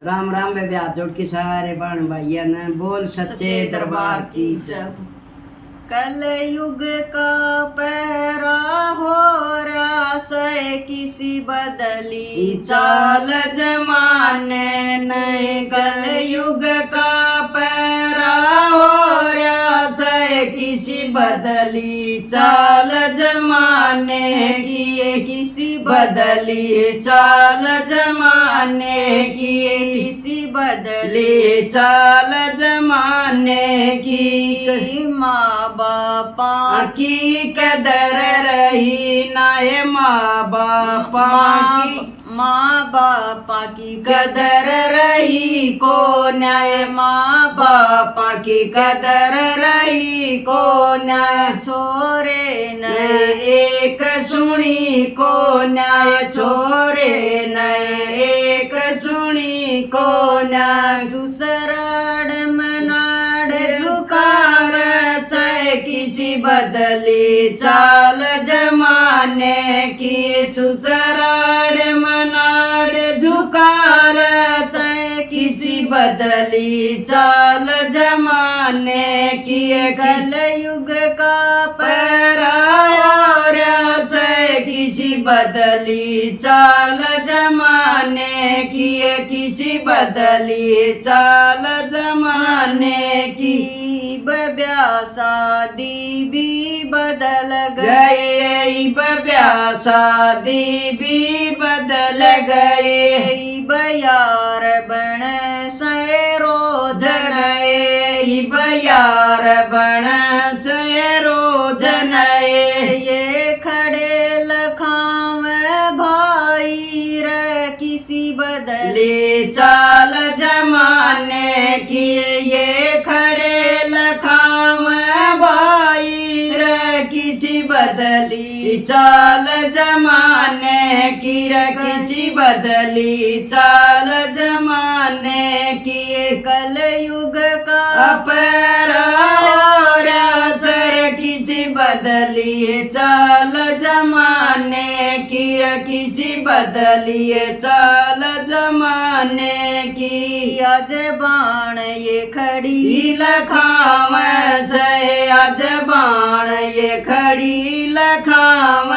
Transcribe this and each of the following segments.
राम राम बेबे, हाथ जोड़ के सारे बहन भाइया ने बोल सच्चे दरबार की जय। कल युग का पहरा हो रहा से किसी बदली चाल जमाने नए। कल युग का पहरा हो रहा से किसी बदली चाल जमाने की, किसी बदली चाल जमाने की, किसी बदली चाल जमाने की। माँ बापा की कदर रही नाए, माँ बापा की, माँ बापा की कदर रही को न्याय, माँ बापा की कदर रही को न्याय। छोरे नए एक सुनी को न्याय, छोरे नए एक सुनी को न्याय। सुसराड मनाड झुकार से किसी बदली चाल जमाने की, सुसराड मनाड झुकार से किसी बदली चाल जमाने की। कल युग का पहरा से किसी बदली चाल जमाने की, किसी बदली चाल जमाने की। शादी भी बदल गए, शादी भी बदल गए। बयार बन से रोजन, बयार बन से रोजन। ये खड़े लखाम भाई रे किसी बदले चाल जमाने की। ये खड़े लखाम भाई रे किसी बदली चाल जमाने की, किसी बदली चाल जमाने की। कल युग का पहरा से किसी बदली चाल जमाने की, किसी बदली चाल जमाने की। आज बाण ये खड़ी लखाम से, आज बाण ये खड़ी लखाम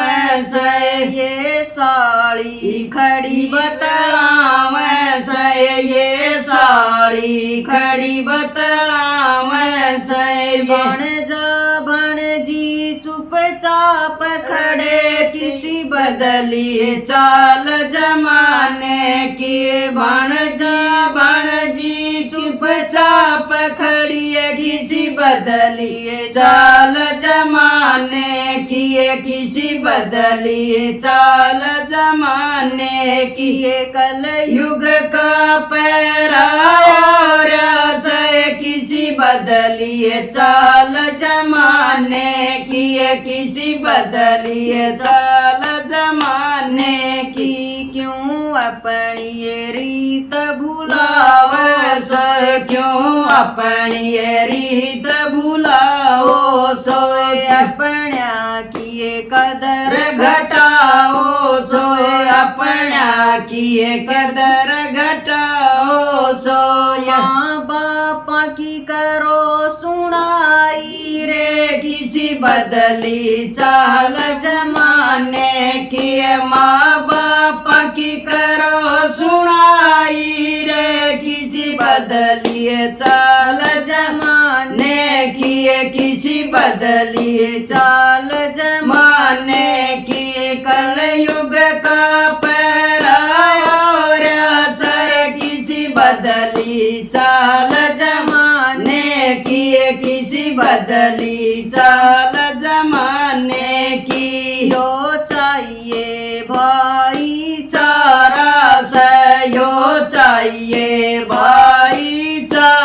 से। ये साड़ी खड़ी बतलाव से, ये साड़ी खड़ी बतलाव से। बण जी चुपचाप खड़े किसी बदली चाल जमाने की। बण जी चुपचाप खड़ी किसी बदली चाल जमाने की, किसी बदली चाल जमाने की। कल युग का पहरा से किसी बदली चाल जमाने की, किसी बदली चाल जमाने की। क्यों अपनी ये रीत भुलाव से, क्यों अपनी ये रीत भुलाओ सोए। अपना किए कदर घटाओ सोए, अपना किए कदर घटाओ सोए। माँ बापा की करो सुनाई रे किसी बदली चाल जमाने की। माँ बापा की करो सुनाई रे किसी बदली चाल जमाने की, किसी बदली चाल जमाने की। कल युग का पहरा से किसी बदली चाल जमाने की, किसी बदली चाल जमाने की। यो चाहिए भाईचारा से, यो चाहिए भाईचारा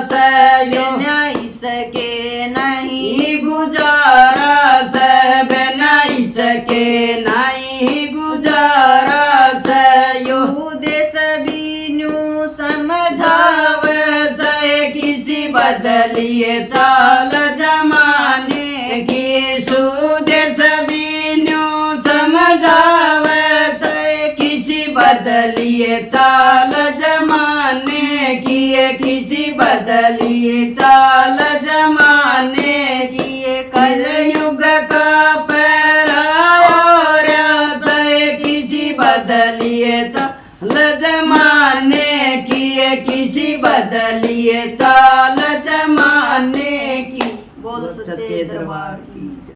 से। यो नहीं सके नहीं गुजारा से, नहीं सके नहीं गुजारा से। यो देश भी न्यू समझाव से किसी बदली चाल जमाने की। सुदेश भी न्यू समझाव से किसी बदली चाल जमा बदली चाल जमाने की, कलयुग का पहराया से किसी बदलिए चाल जमाने की, किसी बदलिए चाल जमाने की। बोल सच्चे दरबार की।